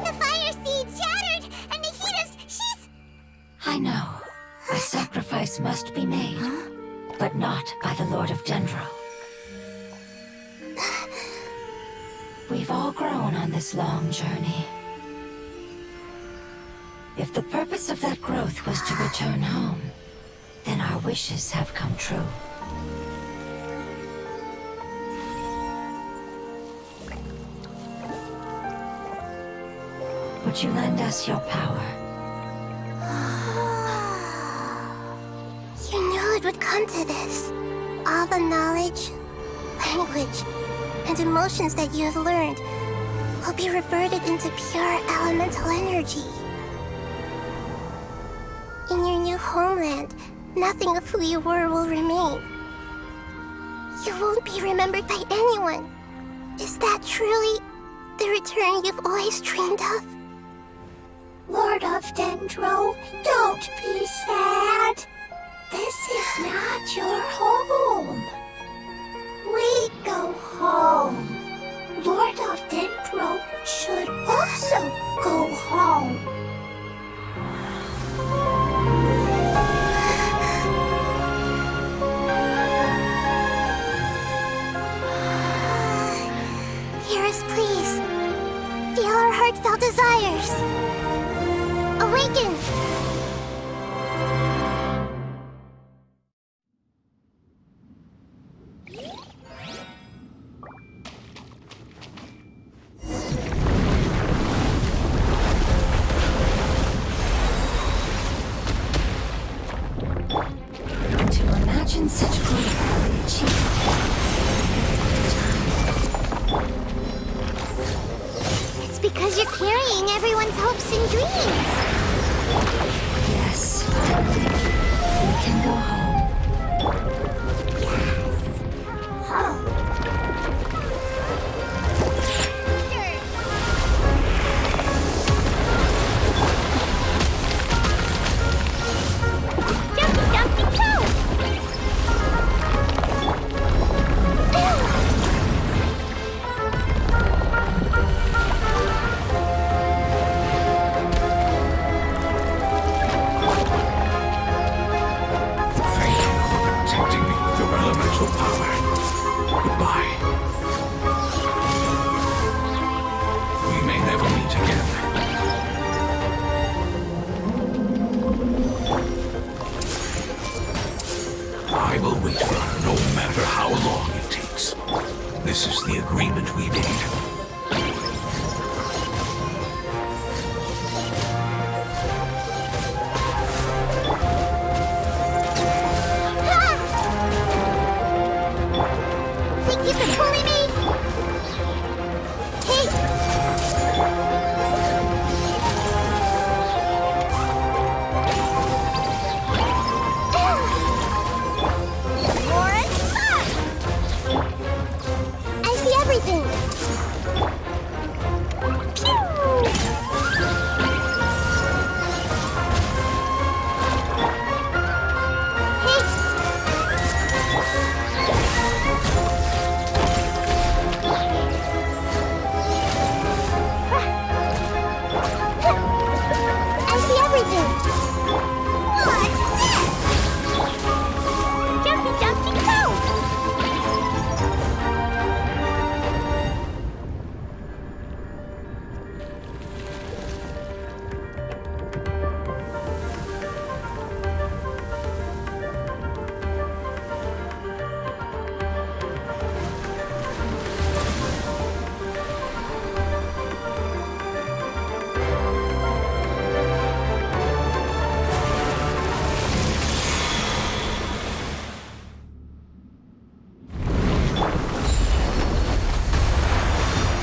The fire seed shattered, and Nahida's, she's... I know. A sacrifice must be made, but not by the Lord of Dendro. We've all grown on this long journey. If the purpose of that growth was to return home, then our wishes have come true. Would you lend us your power? You knew it would come to this. All the knowledge, language, and emotions that you have learned will be reverted into pure elemental energy. In your new homeland, nothing of who you were will remain. You won't be remembered by anyone. Is that truly the return you've always dreamed of? Lord of Dendro, don't be sad. This is not your home. We go home. Lord of Dendro should also go home. Hear us, please. Feel our heartfelt desires. Awaken! To imagine such great early achievement. It's because you're carrying everyone's hopes and dreams. Yes, finally. We can go home. Dumpty Dumpty Go! Thank you for protecting me with your elemental power. Goodbye. We may never meet again. I will wait for her no matter how long it takes. This is the agreement we made. Think you can bully me? Hey! More fun! I see everything! I see everything! What's this? Jumpy Dumpty Go!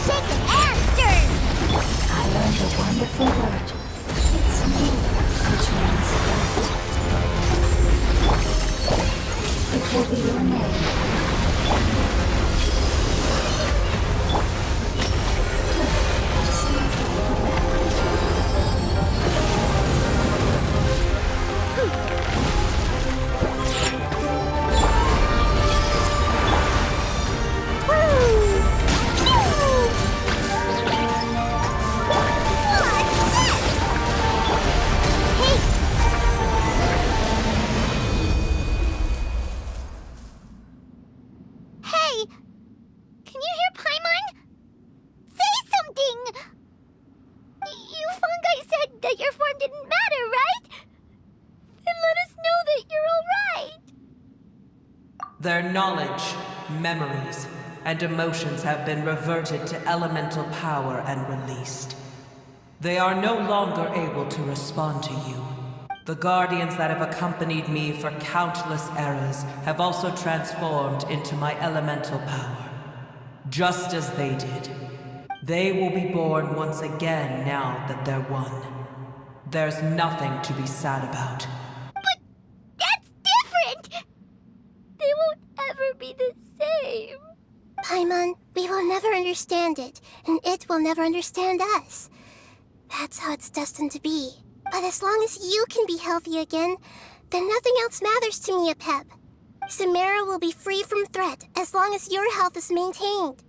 Shake and stir! I learned a wonderful word. It's new, which means that. It will be your name. Their knowledge, memories, and emotions have been reverted to elemental power and released. They are no longer able to respond to you. The guardians that have accompanied me for countless eras have also transformed into my elemental power, just as they did. They will be born once again now that they're one. There's nothing to be sad about. But that's different! They won't ever be the same. Paimon, we will never understand it, and it will never understand us. That's how it's destined to be. But as long as you can be healthy again, then nothing else matters to me, Apep. Samara will be free from threat as long as your health is maintained.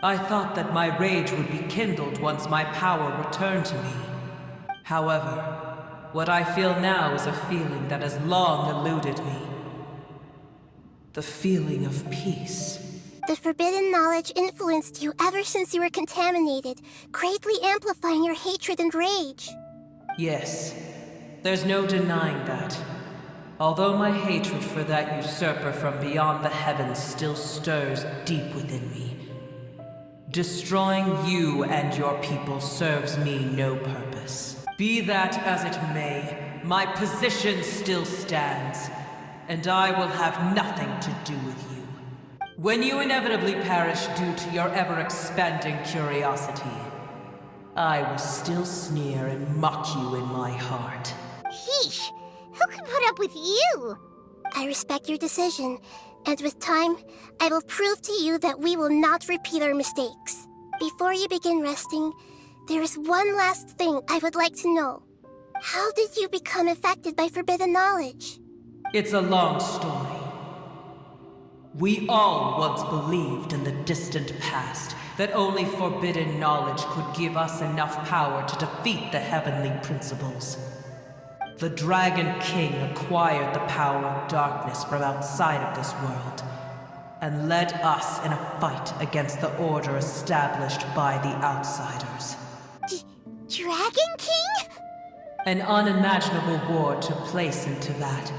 I thought that my rage would be kindled once my power returned to me. However, what I feel now is a feeling that has long eluded me. The feeling of peace. The forbidden knowledge influenced you ever since you were contaminated, greatly amplifying your hatred and rage. Yes, there's no denying that. Although my hatred for that usurper from beyond the heavens still stirs deep within me. Destroying you and your people serves me no purpose. Be that as it may, my position still stands, and I will have nothing to do with you. When you inevitably perish due to your ever-expanding curiosity, I will still sneer and mock you in my heart. Heesh! Who could put up with you? I respect your decision, and with time, I will prove to you that we will not repeat our mistakes. Before you begin resting, there is one last thing I would like to know. How did you become affected by forbidden knowledge? It's a long story. We all once believed in the distant past that only forbidden knowledge could give us enough power to defeat the heavenly principles. The Dragon King acquired the power of darkness from outside of this world, and led us in a fight against the order established by the outsiders. Dragon King? An unimaginable war took place into that,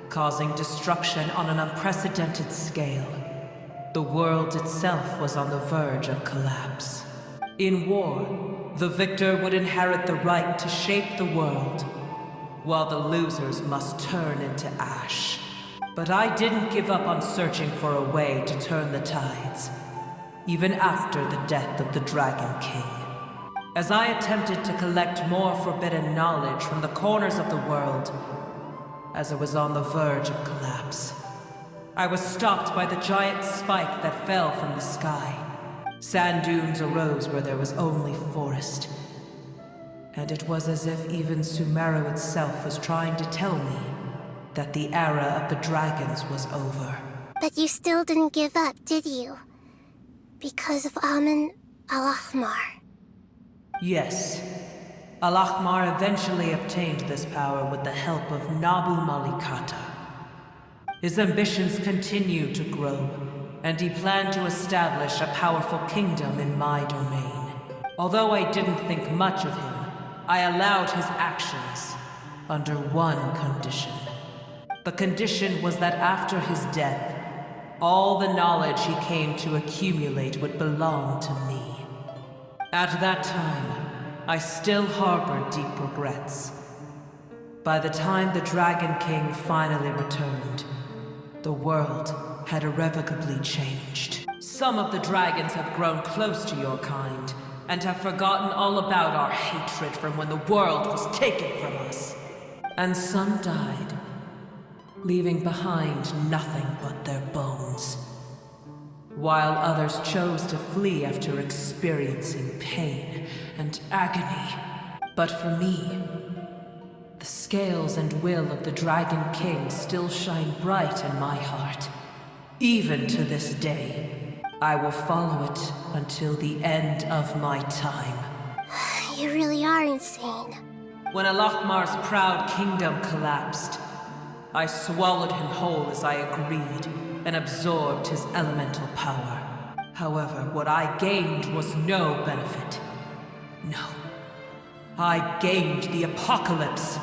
causing destruction on an unprecedented scale. The world itself was on the verge of collapse. In war, the victor would inherit the right to shape the world, while the losers must turn into ash. But I didn't give up on searching for a way to turn the tides, even after the death of the Dragon King. As I attempted to collect more forbidden knowledge from the corners of the world, as it was on the verge of collapse, I was stopped by the giant spike that fell from the sky. Sand dunes arose where there was only forest. And it was as if even Sumeru itself was trying to tell me that the era of the dragons was over. But you still didn't give up, did you? Because of Amun Al-Ahmar. Yes. Al-Ahmar eventually obtained this power with the help of Nabu Malikata. His ambitions continued to grow, and he planned to establish a powerful kingdom in my domain. Although I didn't think much of him, I allowed his actions under one condition. The condition was that after his death, all the knowledge he came to accumulate would belong to me. At that time, I still harbored deep regrets. By the time the Dragon King finally returned, the world had irrevocably changed. Some of the dragons have grown close to your kind, and have forgotten all about our hatred from when the world was taken from us. And some died, leaving behind nothing but their bones, while others chose to flee after experiencing pain and agony. But for me, the scales and will of the Dragon King still shine bright in my heart. Even to this day, I will follow it until the end of my time. You really are insane. When Al-Ahmar's proud kingdom collapsed, I swallowed him whole as I agreed, and absorbed his elemental power. However, what I gained was no benefit. No. I gained the apocalypse.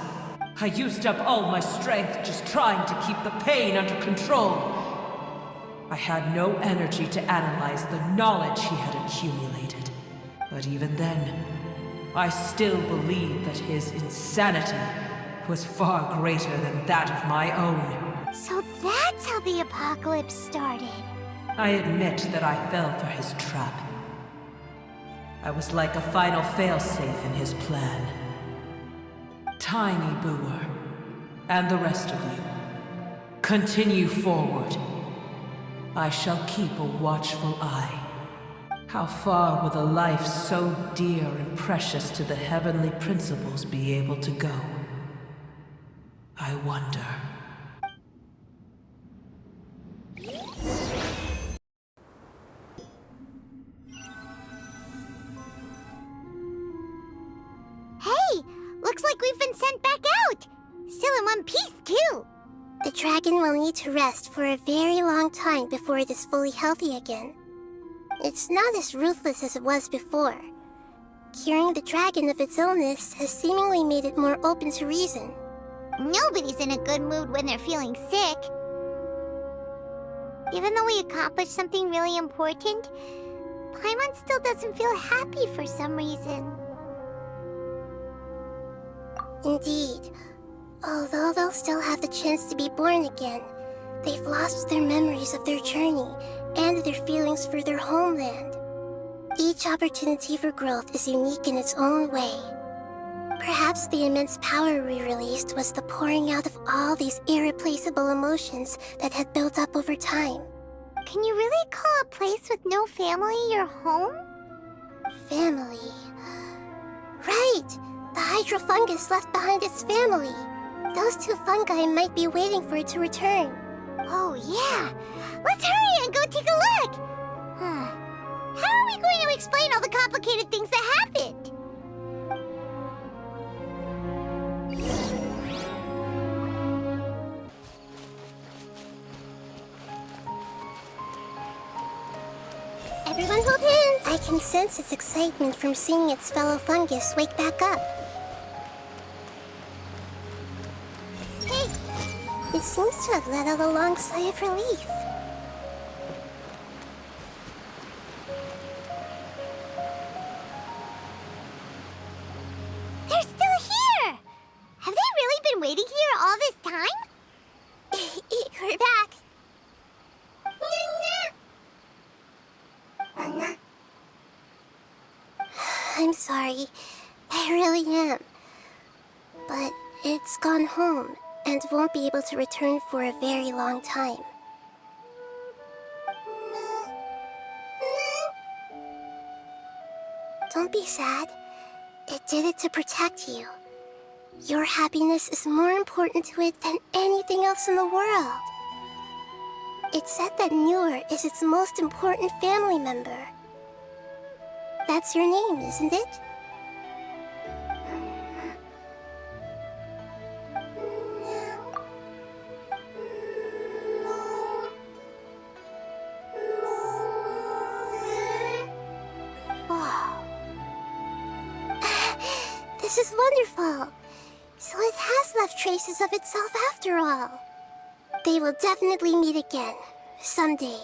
I used up all my strength just trying to keep the pain under control. I had no energy to analyze the knowledge he had accumulated. But even then, I still believed that his insanity was far greater than that of my own. So that's how the apocalypse started. I admit that I fell for his trap. I was like a final failsafe in his plan. Tiny Booer, and the rest of you, continue forward. I shall keep a watchful eye. How far will a life so dear and precious to the heavenly principles be able to go? I wonder. Hey! Looks like we've been sent back out! Still in one piece, too! The dragon will need to rest for a very long time before it is fully healthy again. It's not as ruthless as it was before. Curing the dragon of its illness has seemingly made it more open to reason. Nobody's in a good mood when they're feeling sick. Even though we accomplished something really important, Paimon still doesn't feel happy for some reason. Indeed. Although they'll still have the chance to be born again, they've lost their memories of their journey and their feelings for their homeland. Each opportunity for growth is unique in its own way. Perhaps the immense power we released was the pouring out of all these irreplaceable emotions that had built up over time. Can you really call a place with no family your home? Family... Right! The hydrofungus left behind its family. Those two fungi might be waiting for it to return. Oh yeah! Let's hurry and go take a look! How are we going to explain all the complicated things that happened? Everyone hold hands! I can sense its excitement from seeing its fellow fungus wake back up. Hey! It seems to have let out a long sigh of relief. They're still here! Have they really been waiting here all this time? We're back. I'm sorry. I really am. But it's gone home and won't be able to return for a very long time. Don't be sad. It did it to protect you. Your happiness is more important to it than anything else in the world. It said that Muir is its most important family member. That's your name, isn't it? Oh. This is wonderful. So it has left traces of itself after all. They will definitely meet again, someday.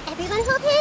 Everyone hold hands!